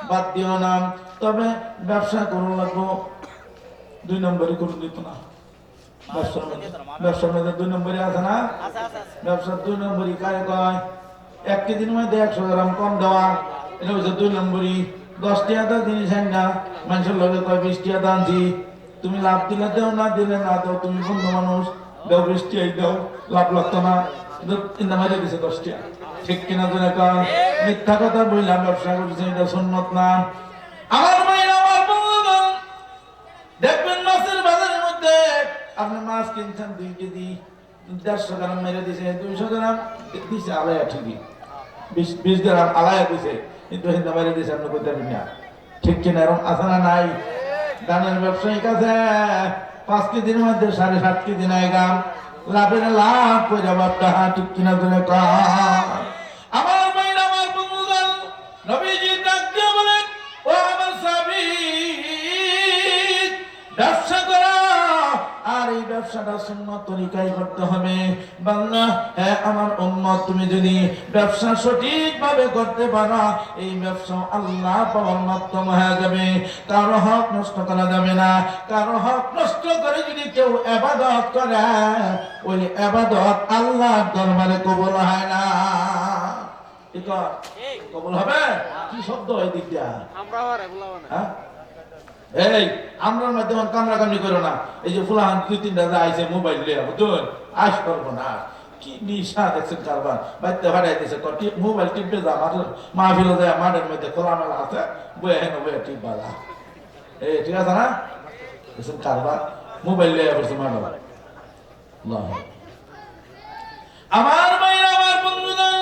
বাদ দিও না। তবে ব্যবসা করুন লাগবো 2 নম্বরই করুন দিত না। ব্যবসার মধ্যে 2 নম্বরই আছে না? ব্যবসার 2 নম্বরই কারে কয়? 1 কেজির মধ্যে 100 গ্রাম কম দেওয়া, এটা হচ্ছে 2 নম্বরই। 10 টাকা দাও জিনিস আন না, মানুষের লগে কয় 20 টাকা দানছি। তুমি লাভ দিলে দেও, না দিলে না দাও। তুমি বন্ধু মানুষ, দাও 20 টাকাই দাও, লাভ লাগতো না। কিন্তু ইন্দা মারিয়ে দিছে 10 টাকা। ঠিক কিনা? তুমি কয় মিথ্যা কথা বললাম, ব্যবসা করছে, এটা সুন্নত না। আমার ভাইরা, আমার বন্ধুগণ, দেখবেন মাছের বাজারের মধ্যে আপনি মাছ কিনছেন 2 কেজি, 150 গ্রাম মেরে দিছে, 200 গ্রাম দিছে আলায়া, ঠিকই 20 গ্রাম আলায়া দিছে, কিন্তু হিন্দা মেরে দিছে, আপনি কইতে পারবেন না। ঠিক কিনা? এরকম আছে না নাই? দানের ব্যবসায়ী কাছে 5 কেজির মধ্যে 7.5 কেজি নাই গাম, লাভের লাভ করে বাপটা। ঠিক কিনা? তুমি আমার ভাইরা, আমার বন্ধুগণ, নবীজি ডাক দিয়ে বলেন, ও আমার সাহাবী, ব্যবসা করা, আর এই ব্যবসাটা সুন্নত তরিকায় করতে হবে। বান্দা, হ্যাঁ আমার উম্মত, তুমি যদি ব্যবসা সঠিকভাবে করতে পারো, এই ব্যবসা আল্লাহ পাওয়ার মাধ্যম হয়ে যাবে। কারো হক নষ্ট করা যাবে না। কারো হক নষ্ট করে যদি কেউ ইবাদত করে, ওই ইবাদত আল্লাহর দরবারে কবুল হয় না। ঠিক কবুল হবে? কি শব্দ এই দিকটা? আমরা হ্যাঁ, এই আমরার মাধ্যমে কামড়াকামড়ি করো না। এই যে ফুলাহান 2-3টা আইছে মোবাইল লিয়া, বুঝুন, আস করবো না। কি নিশা দেখছেন কারবার, বাড়িতে ভাড়াইতেছে, মোবাইল টিপে যা, মাহফিলে যায়, মাঠের মধ্যে খোলামেলা আছে, বয়ে হেন বয়ে টিপ বালা। এই ঠিক আছে না? দেখছেন কারবার, মোবাইল লিয়া করছে মাঠে। আমার ভাইরা, আমার বন্ধুগণ,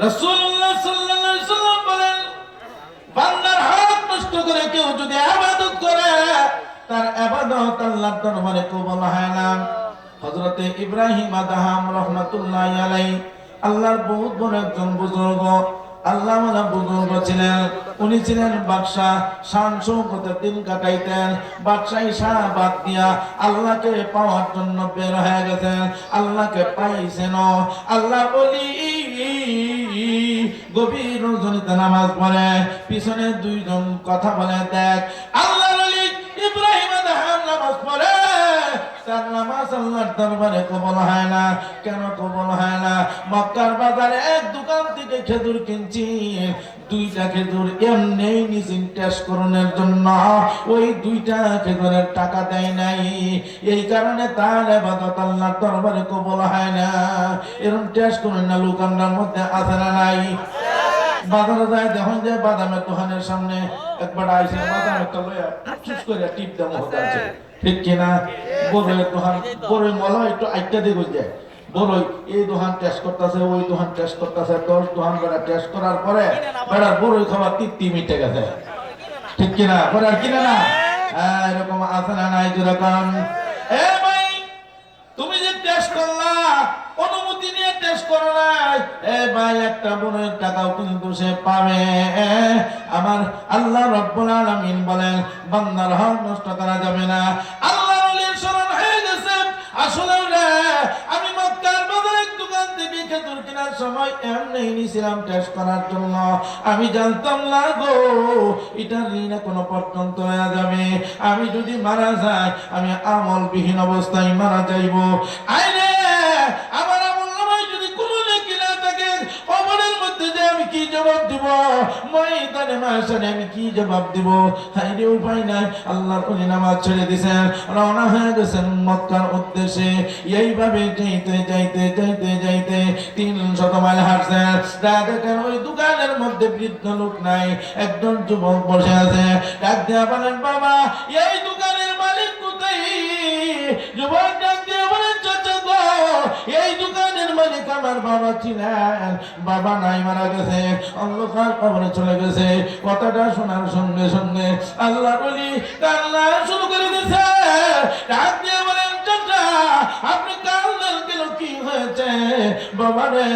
রাসূলুল্লাহ সাল্লাল্লাহু আলাইহি ওয়াসাল্লাম বলেন, বান্দার হক নষ্ট করে কেউ যদি ইবাদত করে, তার ইবাদত আল্লাহর দরবারে কবুল হয় না। হযরতে ইব্রাহিম আদহাম রাহমাতুল্লাহি আলাইহি, আল্লাহর বহুত বড় একজন বুজুর্গ, আল্লাহওয়ালা বুজুর্গ ছিলেন। উনি ছিলেন বাদশা, শান শৌকতে দিন কাটাইতেন। বাদশাহী শাহবাদ দিয়া আল্লাহকে পাওয়ার জন্য বের হয়ে গেছেন। আল্লাহকে পাইছেন। আল্লাহ বলি গভীর রজনীতে নামাজ পড়ে, পিছনে 2 জন কথা বলে, দেখ আল্লাহ বলি ইব্রাহিম আদহাম নামাজ পড়ে, তার নামাজ আল্লাহর দরবারে কবুল হয় না। কেন কবুল হয় না? মক্কার বাজারে এক দোকান থেকে খেজুর কিনছি, 2টা খেজুর এমনি নিছেন টেস্ট করণের জন্য, ওই 2টা খেজুরের টাকা দেয় নাই। এই কারণে তার ইবাদত আল্লাহর দরবারে কবুল হয় না। এরকম টেস্ট করেন না লোকানটার মধ্যে আছে না নাই? বাজারে যায়, দেখুন যে বাদামের দোকানের সামনে একবার আইসে, বাদামের তো লইয়া চুস করে টিপ দেওয়া হতে আছে। ঠিক কিনা? বড়ের দোকান, বড়ই মলা একটু আইটা দিয়ে যায়, বড়ই এই দোকান টেস্ট করতেছে, ওই দোকান টেস্ট করতেছে, 10 দোকান বেড়া টেস্ট করার পরে বেড়ার বড়ই খাবার 3 মিনিটে গেছে। ঠিক কিনা? পরে আর কিনা না? এরকম আছে না নাই? যেরকম এ ভাই, তুমি যে টেস্ট করলা, অনুমতি নিয়ে টেস্ট করো নাই, এ ভাই একটা বড়ের টাকাও কিন্তু সে পাবে। আমার আল্লাহ রাব্বুল আলামিন বলেন, বান্দার হক নষ্ট করা যাবে না। আল্লাহর ওলির শরণ হয়ে গেছে। আসলে আমি মক্কার বাজারের দোকান থেকে খেজুর কেনার সময় এমনি নিয়েছিলাম টেস্ট করার জন্য। আমি জানতাম না গো এটা ঋণে কোনো পর্যন্ত হয়ে যাবে। আমি যদি মারা যাই, আমি আমলবিহীন অবস্থায় মারা যাইব। আইনে আমার আমল নামায় যদি কোনো নেকি না থাকে, কবরের মধ্যে যে আমি কি জবাব দিব? ময়দানে মাশারে আমি কি জবাব দিব? হাইরে উপায় নাই। আল্লাহর ওলি নামাজ ছেড়ে দিয়েছেন, রওনা হয়ে গেছেন মক্কার উদ্দেশ্যে। এইভাবে যাইতে যাইতে যাইতে যাইতে 300 মাইল হাঁটছেন। দেখেন ওই দোকানের মধ্যে বৃদ্ধ লোক নাই, একজন যুবক বসে আছে। ডাক দিয়া বলেন, বাবা এই দোকানের মালিক কোথায়? যুবক ডাক দিয়া বলেন, চাচা গো এই দোকানের মালিক আমার বাবা ছিলেন, বাবা নাই, মারা গেছে, অন্ধকার কবরে চলে গেছে। কথাটা শোনার সঙ্গে সঙ্গে আল্লাহ বলি কান্না শুরু করে দিয়েছে। ডাক দিয়ে বলেন, চাচা আপনি কান্দেন কেন? কি হয়েছে? বাবা রে,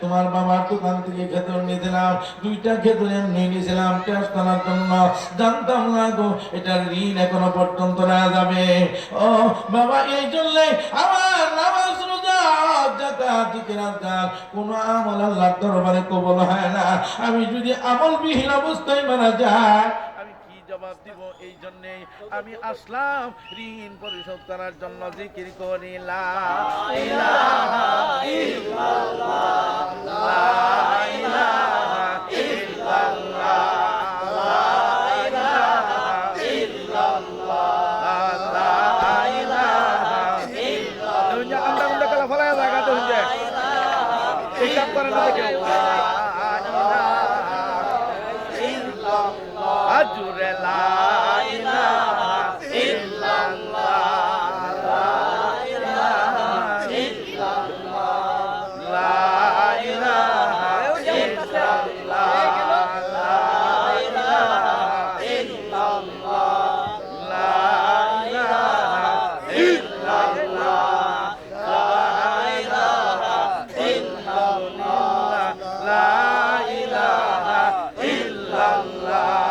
তোমার বাবার দোকান থেকে খেজুর নিয়েছিলাম, 2টা খেজুর এমনি নিয়েছিলাম টেস্ট করার জন্য। জানতাম না গো এটা ঋণ এখনো পর্যন্ত না যাবে। ও বাবা, এই জন্যে আমার নামাজ রোজা হজ যাকাত জিকির আজকার কোন আমল আল্লাহর দরবারে কবুল হয় না। আমি যদি আমলবিহীন অবস্থায় মারা যায় আমি কি জবাব দিব? এই জন্যে আমি আসলাম ঋণ পরিশোধ করার জন্য। জিকির করি লা ইলাহা ইল্লাল্লাহ, লা ইলাহা ইল্লাল্লাহ, লা ইলাহা ইল্লাল্লাহ, লা ইলাহা ইল্লাল্লাহ। দুনিয়া আমরা আমরা কলা ফলায় জায়গা দুনিয়া এই কাজ করে না কেউ। আজুরে লা ইলাহা ইল্লাল্লাহ, লা ইলাহা ইল্লাল্লাহ, লা ইলাহা ইল্লাল্লাহ, লা ইলাহা ইল্লাল্লাহ, লা ইলাহা ইল্লাল্লাহ, লা ইলাহা ইল্লাল্লাহ, লা ইলাহা ইল্লাল্লাহ।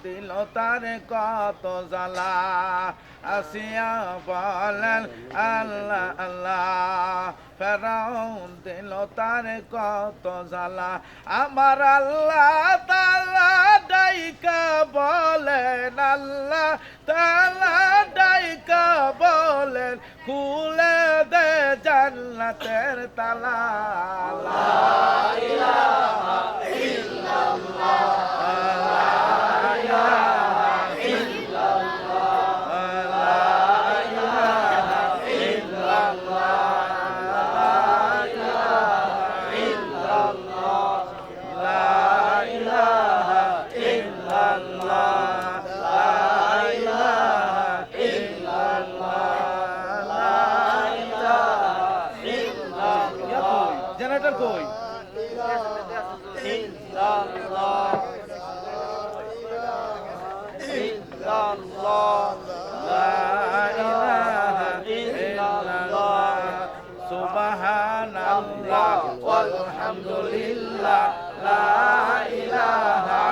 দিল তার কত জ্বালা, আসিয়া বলেন আল্লাহ আল্লাহ। ফেরাউন দিল তার কত জ্বালা, আমার আল্লাহ তাআলা ডাইকা বলেন, আল্লাহ তাআলা ডাইকা বলেন, খুলে দে জান্নাতের তালা। লা ইলাহা ইল্লাল্লাহ, জেনারেটর কই? ইল্লাল্লাহ ইল্লাল্লাহ, লা ইলাহা ইল্লাল্লাহ, সুবহানাল্লাহ ওয়ালহামদুলিল্লাহ, লা ইলাহা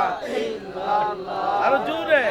ইল্লাল্লাহ। আরো জোরে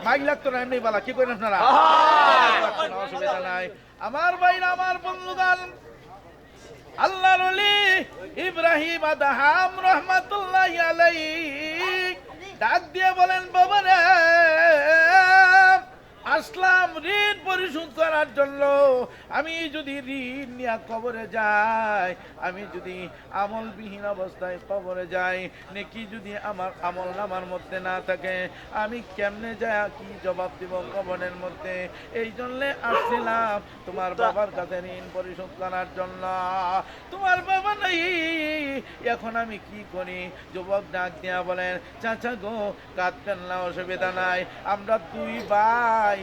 মাইক লাগতো না, এমনি বলা। কি করেন আপনারা? অসুবিধা নাই। আমার ভাইরা, আমার বন্ধুগণ, আল্লাহর ওলি ইব্রাহিম আদহাম রহমাতুল্লাহি আলাইহি ডাক দিয়ে বলেন, বাবা রে, আসলাম ঋণ পরিশোধ করার জন্য। আমি যদি ঋণ নিয়ে কবরে যাই, আমি যদি আমলবিহীন অবস্থায় কবরে যাই, নেকি যদি আমার আমল নামার মধ্যে না থাকে, আমি কেমনে যায় কি জবাব দিব কবরের মধ্যে? এই জন্যে আসছিলাম তোমার বাবার কাছে ঋণ পরিশোধ করার জন্য। তোমার বাবা নাই, এখন আমি কি করি? যুবক ডাক দিয়া বলেন, চাচা গো, কাঁদতেন না, অসুবিধা নাই। আমরা দুই ভাই,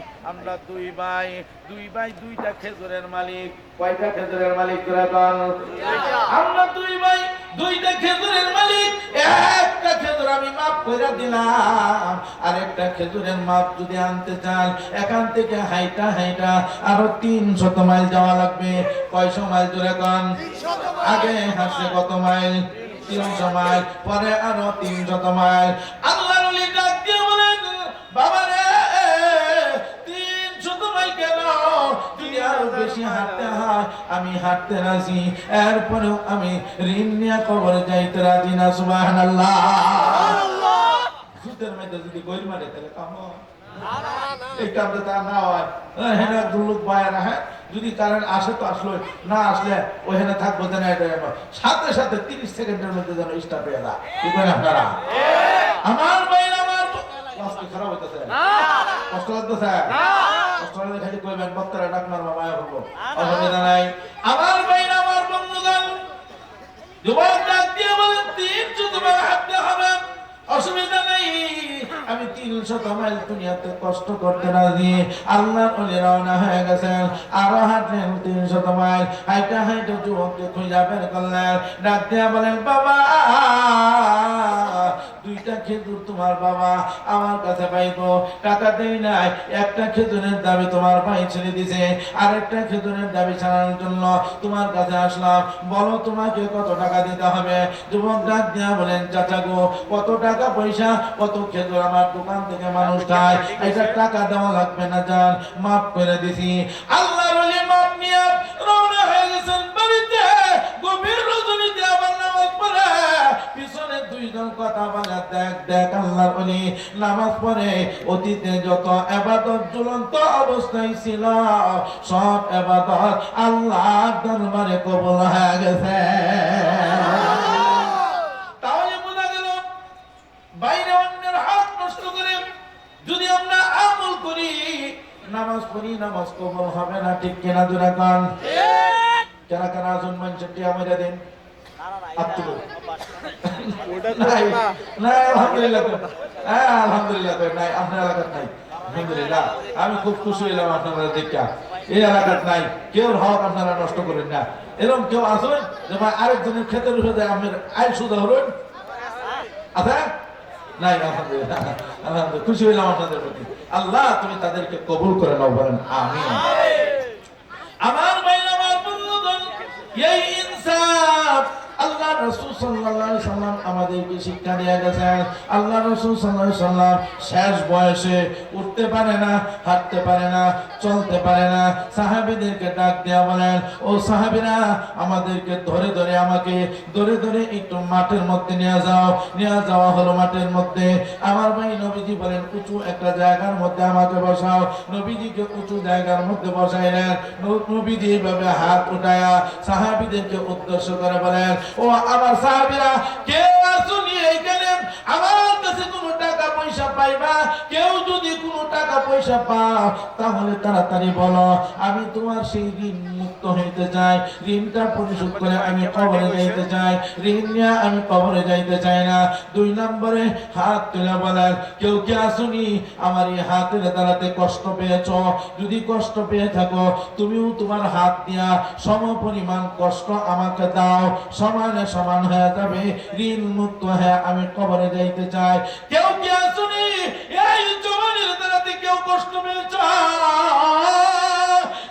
দুই ভাই দুইটা খেজুরের মালিক। কয়টা খেজুরের মালিক? আমরা দুই ভাই দুইটা খেজুরের মালিক, একটা খেজুর আমি মাপ করে দিলাম, আর একটা খেজুরের মাপ যদি আনতে চান এখান থেকে হাইটা হাইটা আরো 300 মাইল যাওয়া লাগবে। কয়শো মাইল জোরে কন? আগে হাসে কত মাইল? 300 মাইল, পরে আরো 300 মাইল। আল্লাহর ওলি ডাক দিয়ে বলেন, বাবা রে 300 মাইল কেন? যদি আরো বেশি হাঁটতে হয় আমি হাঁটতে রাজি, এরপরেও আমি ঋণ নিয়ে কবরে যাইতে রাজি না। সুবহানাল্লাহ। সুদের মধ্যে যদি গইল মারে তাহলে কাম এই কামটা তা না হয়। হ্যাঁ দুলুক বায়ারা, হ্যাঁ যদি কারেন্ট আসে তো আসলো, না আসলে ওখানে থাকবো যেন সাথে সাথে 30 সেকেন্ডের মধ্যে যেন স্টার্ট হয়ে যায়। কি করেন আপনারা? আমার ভাইরা, আমার খারাপ হইতেছে, কষ্ট লাগতেছে, কষ্ট লাগলে খালি কইবেন বক্তারা ডাক মারবা মায়া হবো, অসুবিধা নাই। আমার ভাইরা, আমার বন্ধুগণ, যুবক ডাক দিয়ে বলেন 300 মাইল হাঁটতে হবে, অসুবিধা নাই, আমি 300 মাইল দুনিয়াতে কষ্ট করতে রাজি। আল্লাহর ওলি রওনা হয়ে গেছেন, আরো হাঁটলেন 300 মাইল, হাইটা হাইটা যুবককে খুঁজে বের করলেন, ডাক দিয়া বলেন, বাবা দুইটা খেজুর তোমার বাবা আমার কাছে পাইতো, টাকা দেই নাই, একটা খেজুরের দাবি তোমার ভাই ছেড়ে দিছে, আরেকটা খেজুরের দাবি ছাড়ানোর জন্য তোমার কাছে আসলাম, বলো তোমাকে কত টাকা দিতে হবে? যুবক ডাক দিয়া বলেন, চাচা গো, কত টাকা পয়সা কত খেজুর আমার দোকান থেকে মানুষ খায়, এটা টাকা দেওয়া লাগবে না, যান মাফ করে দিছি। আল্লাহর ওলি মাপ নিয়ে রওনা হয়ে গেছেন বাড়িতে। গভীর রজনীতে আবার নামাজ পড়ে পিছনে দুইজন কথা বলে, দেখ দেখ আল্লাহর ওলি নামাজ পড়ে অতীতে যত ইবাদত ঝুলন্ত অবস্থায় ছিল সব ইবাদত আল্লাহর দরবারে কবুল হয়ে গেছে। তাহলে বোঝা গেল বাইরে অন্যের হক নষ্ট করে যদি আমরা আমল করি, নামাজ পড়ি, নামাজ কবুল হবে না। ঠিক কিনা জোরে কান? কারা কারা আজন মানুষের টিয়া মেরে দিন। আমি খুব খুশি হইলাম আপনারা দেখা, এই এলাকার নাই কেউ হক আপনারা নষ্ট করেন না। এরকম কেউ আসবেন যে আরেকজনের ক্ষেতের উপরে আমের আইল সুদা হলেন আচ্ছা নাই? আলহামদুলিল্লাহ, আলহামদুলিল্লাহ, খুশি হইলাম আপনাদের প্রতি। আল্লাহ তুমি তাদেরকে কবুল করে নাও, বলেন আমিন। আমার ভাইরা, আমার বন্ধুগণ, এই ইনসাফ আল্লাহ রাসূল সাল্লাল্লাহু আলাইহি সাল্লাম আমাদেরকে শিক্ষা দিয়ে গেছেন। আল্লাহ রাসূল সাল্লাল্লাহু আলাইহি সাল্লাম শেষ বয়সে উঠতে পারে না, হাঁটতে পারে না, চলতে পারে না, সাহাবীদেরকে ডাক দেয়া বলেন, ও সাহাবীরা আমাদেরকে ধরে ধরে আমাকে ধরে ধরে একটু মাঠের মধ্যে নিয়ে যাও। নিয়ে যাওয়া হলো মাঠের মধ্যে। আমার ভাই নবীজি বলেন, উঁচু একটা জায়গার মধ্যে আমাকে বসাও। নবীজিকে উঁচু জায়গার মধ্যে বসাইলেন। নবীজি এইভাবে হাত উঠায়া সাহাবীদেরকে উদ্দেশ্য করে বলেন, ও আমার সাহাবীরা, কেউ আসুনি এইখানে আমার কাছে কোনো টাকা পয়সা পাইবা? কেউ যদি কোনো টাকা পয়সা পাও তাহলে তাড়াতাড়ি বলো, আমি তোমার সেই ঋণ মুক্ত হইতে চাই, ঋণটা পরিশোধ করে আমি কবরে যাইতে চাই, ঋণ নিয়ে আমি কবরে যাইতে চাই না। 2 নম্বরে হাত তুলে বলেন, কেউ কি আসুনি আমার এই হাতের দ্বারাতে কষ্ট পেয়েছ? যদি কষ্ট পেয়ে থাকো তুমিও তোমার হাত দিয়া সম পরিমাণ কষ্ট আমাকে দাও, সমানে সমান হয়ে যাবে, ঋণ মুক্ত হয়ে আমি কবরে যাইতে চাই। কেউ কি আসুনি এই জবানের দ্বারাতে কেউ কষ্ট পেয়েছ?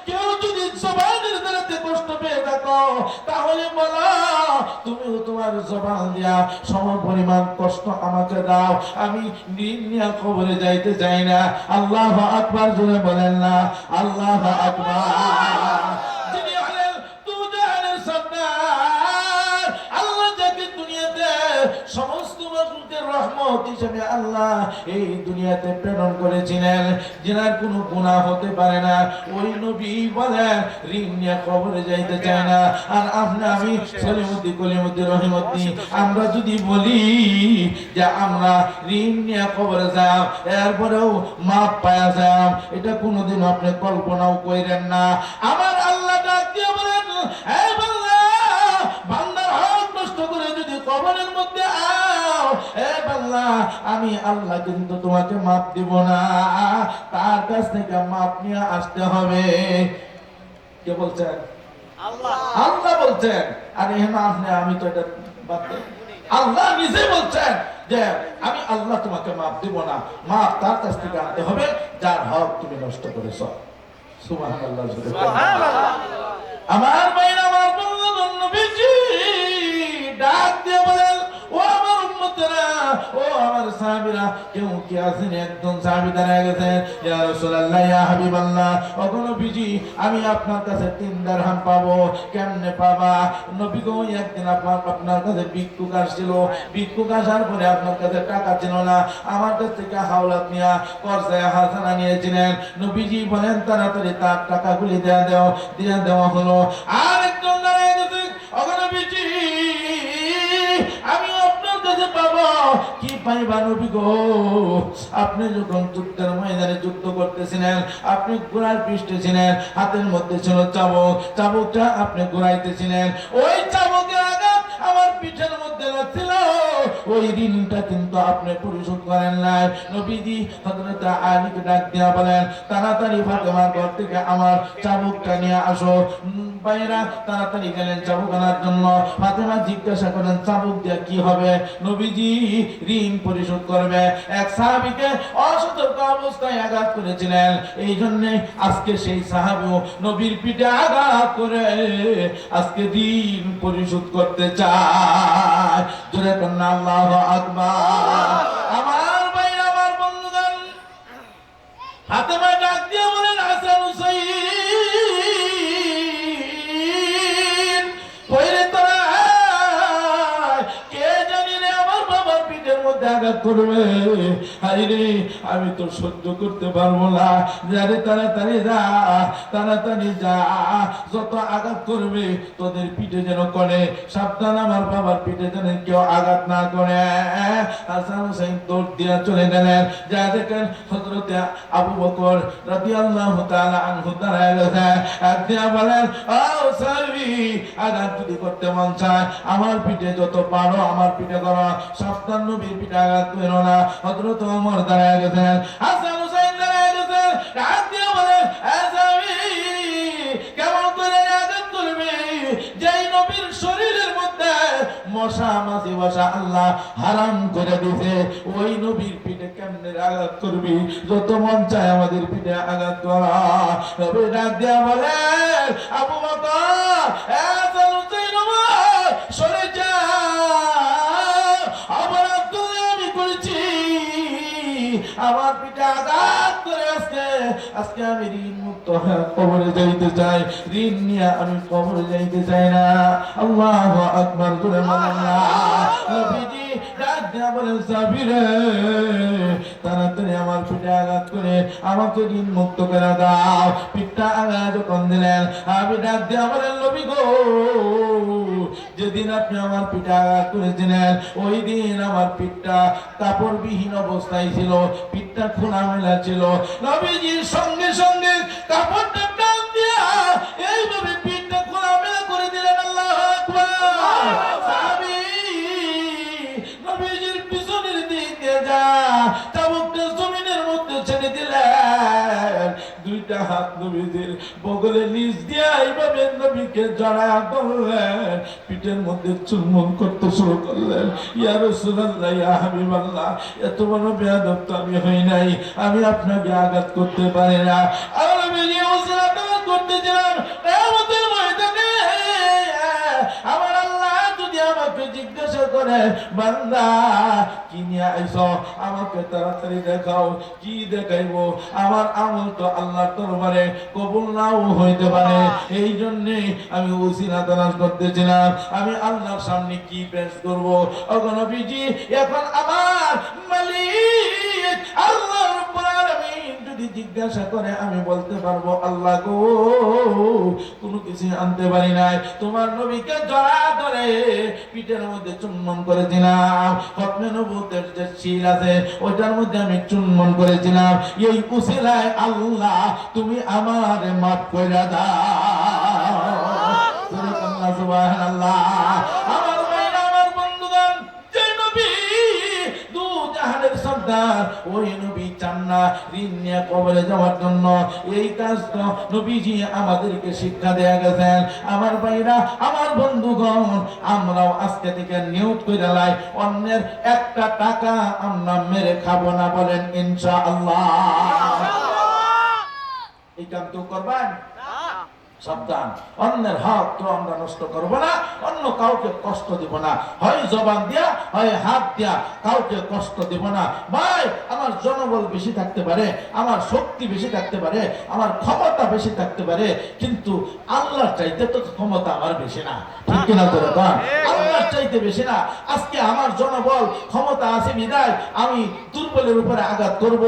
কেউ যদি জবানের দ্বারাতে কষ্ট পেয়ে থাকো তাহলে বলো, তুমিও তোমার জবান দিয়া সম পরিমাণ কষ্ট আমাকে দাও, আমি ঋণ নিয়ে কবরে যাইতে চাই না। আল্লাহু আকবার জোরে বলেন না আল্লাহু আকবার। যিনি হলেন দুজাহানের সরদার, আল্লাহ যাকে দুনিয়াতে সমস্ত মানুষের রহমত হিসেবে আল্লাহ এই দুনিয়াতে প্রেরণ করেছিলেন, যার কোনো গুনাহ হতে পারে না, ওই নবী বলেন ঋণ নিয়ে কবরে যাইতে চায় না। আর আপনি আমি সলিমুদ্দিন কলিমুদ্দিন রহিমউদ্দিন আমরা যদি বলি যে আমরা ঋণ নিয়ে কবরে যাব, এরপরেও মাপ পাওয়া যাব, এটা কোনোদিন আপনি কল্পনাও করেন না। আমার আল্লাহ ডাক দিয়ে বলেন, হে বান্দা, বান্দার হক নষ্ট করে যদি কবরের মধ্যে আও, হে বান্দা, আমি আল্লাহ কিন্তু তোমাকে মাপ দিব না, তার কাছ থেকে মাপ নিয়ে আসতে হবে। কে বলছেন? আল্লাহ। আল্লাহ বলছেন। আর এখানে আপনি আমি তো এটা আল্লাহ নিজে বলছেন যে আমি আল্লাহ তোমাকে মাফ দিব না, মাফ তার কাছ থেকে আনতে হবে যার হক তুমি নষ্ট করেছ। সুবহানাল্লাহ। আমার ভাইরা, আমার বন্ধুগণ, নবীজি ডাক দিয়ে বলেন, ও আমার উম্মতেরা, ও আমার সাহাবীরা, কেউ কি আছেন? একজন সাহাবী দাঁড়ায় গেছেন, ইয়া রাসূলুল্লাহ, ইয়া হাবিবাল্লাহ, ও নবীজি আমি আপনার কাছে 3 দিরহাম পাবো। কেমনে পাবা? নবী গো, একদিন আপনার কাছে ভিক্ষুক আসছিল, ভিক্ষুক আসার পরে আপনার কাছে টাকা ছিল না, আমার কাছ থেকে হাওলাত নিয়া কর্জায় হাসানা নিয়েছিলেন। নবীজি বলেন তাড়াতাড়ি তার টাকাগুলি দিয়ে দেওয়া হলো। আর একজন দাঁড়ায় গেছে, ও নবীজি আমি আপনার কাছে পাবো। কি পাইবা নবী গো? আপনি যখন যুদ্ধের ময়দানে যুদ্ধ করতেছিলেন, আপনি ঘোড়ার পৃষ্ঠে ছিলেন, হাতের মধ্যে ছিল চাবুক, চাবুকটা আপনি ঘুরাইতেছিলেন, ওই চাবুকের আঘাত আমার পিঠের মধ্যে লাগছিল, ওই ঋণটা কিন্তু আপনি পরিশোধ করেন নাই। নবীজি হযরত আলীকে ডাক দিয়া বলেন, তাড়াতাড়ি ফাতেমার ঘর থেকে আমার চাবুকটা নিয়ে আসো। ভাইরা তাড়াতাড়ি গেলেন চাবুক আনার জন্য। ফাতেমা জিজ্ঞাসা করেন, চাবুক দিয়ে কি হবে? নবীজি ঋণ পরিশোধ করবে। এক সাহাবীকে অসতর্ক অবস্থায় আঘাত করেছিলেন, এই জন্য আজকে সেই সাহাবীও নবীর পিঠে আঘাত করে আজকে ঋণ পরিশোধ করতে চায়। জোরে কন্যা আল্লাহু আকবার। আমার ভাইরা, আমার বন্ধুগণ, ফাতেমা ডাক দিয়ে বলেন, হাসান হুসাইন কইরে তোরা, কে জানি রে আমার বাবার পিঠের মধ্যে আঘাত করবে। হাইরে আমি তো সহ্য করতে পারবো না, যারে তাড়াতাড়ি যা, তাড়াতাড়ি যা, যত আঘাত করবে তোদের পিঠে যেন করে, সাবধান আমার বাবার পিঠে যেন কেউ আঘাত না করে। হাসান হুসাইন দৌড় দিয়া চলে গেলেন। যা দেখেন হযরত আবু বকর রাদিয়াল্লাহু তাআলা আনহু দাঁড়ায় গেছে, এক দিয়া বলেন, ও সাহাবী, আঘাত যদি করতে মন চায় আমার পিঠে যত পারো আমার পিঠে করো, সাবধান নবীর পিঠে আঘাত করো না। হযরত ওমর দাঁড়ায় গেছেন, হাসান হুসাইন দাঁড়ায় গেছেন, ডাক দিয়ে বলেন, সাহাবী কেমন করে আঘাত করবে? যেই নবীর শরীরের মধ্যে মশা মাছি বসা আল্লাহ হারাম করে দিয়েছে, ওই নবীর পিঠে কেমনে আঘাত করবি? যত মন চায় আমাদের পিঠে আঘাত করা। নবী ডাক দিয়া বলেন, আবু বকর, হাসান হুসাইন সরে যা, অপরাধ করে আমি করেছি, আমার পিঠে আঘাত করে আজকে আমি ঋণ মুক্ত হয়ে কবরে যাইতে চাই, ঋণ নিয়ে আমি কবরে যাইতে চাই না। আল্লাহু আকবার জোরে বলেন না। নবীজি ডাক দিয়া বলেন, সাবিরে তাড়াতাড়ি আমার পিঠে আঘাত করে আমাকে ঋণ মুক্ত করে দাও। পিঠটা আঘাত যখন দিলেন, আমি ডাক দিয়া বলেন, নবী গো, যেদিন আপনি আমার পিঠে আঘাত করেছিলেন ওই দিন আমার পিঠটা কাপড়বিহীন অবস্থায় ছিল, পিঠটা খোলামেলা ছিল। নবীজির সঙ্গে সঙ্গে কাপড়টা টান দিয়া এইভাবে পিঠটা খোলামেলা করে দিলেন। আল্লাহু আকবার। সাহাবী নবীজির পিছনের দিক দিয়ে যা চাবুকটা জমিনের মধ্যে ছেড়ে দিলেন, দুইটা হাত নবীজির বগলে নিচ দিয়ে এইভাবে নবীকে জড়ায়া ধরলেন, পিঠের মধ্যে চুম্বন করতে শুরু করলেন। ইয়া রাসূলুল্লাহ, ইয়া হাবিবাল্লাহ, এত বড় বেয়াদব তো আমি হই নাই, আমি আপনাকে আঘাত করতে পারি না। আমি আঘাত করতেছিলাম কিয়ামতের ময়দানে, আমার আল্লাহ যদি আমাকে জিজ্ঞাসা করে, বান্দা কি নিয়ে আইছো, আমাকে তাড়াতাড়ি দেখাও, কি দেখাইবো? আমার আমল তো আল্লাহর দরবারে কবুল নাও হইতে পারে, এই জন্যে আমি ওসিলা তালাশ করতেছিলাম, আমি আল্লাহর সামনে কি পেশ করব। ওগো নবীজি, এখন আমার মালিক আল্লাহ রাব্বুল আলামিন যদি জিজ্ঞাসা করে আমি বলতে পারবো, আল্লাহ গো, কোনো কিছু আনতে পারি নাই, তোমার নবীকে জড়া ধরে পিঠের মধ্যে চুম্বন করেছিলাম, খতমে নবুয়তের যে শিল আছে ওইটার মধ্যে আমি চুম্বন করেছিলাম, এই উসিলায় আল্লাহ তুমি আমারে মাফ কইরা দাও। সুবহানাল্লাহ। আমার ভাইরা, আমার বন্ধুগণ, যে নবী দু জাহানের খবরদার ওই নবী চান না ঋণ নিয়ে কবরে যাওয়ার জন্য। এই কাজ তো নবীজি আমাদেরকে শিক্ষা দেয়া গেছেন। আমার ভাইরা, আমার বন্ধুগণ, আমরাও আজকে থেকে নিয়ত করে লাই অন্যের একটা টাকা আমরা মেরে খাবো না, বলেন ইনশাআল্লাহ। এই কাম কেউ করবেন? সাবধান, অন্যের হক তো আমরা নষ্ট করবো না, অন্য কাউকে কষ্ট দিব না, হয় জবান দিয়া হয় হাত দিয়া কাউকে কষ্ট দিব না। ভাই, আমার জনবল বেশি থাকতে পারে, আমার শক্তি বেশি থাকতে পারে, আমার ক্ষমতা বেশি থাকতে পারে, কিন্তু আল্লাহর চাইতে তো ক্ষমতা আমার বেশি না, ঠিক কিনা করে কন? আল্লাহর চাইতে বেশি না। আজকে আমার জনবল ক্ষমতা আছে বিদায় আমি দুর্বলের উপরে আঘাত করব।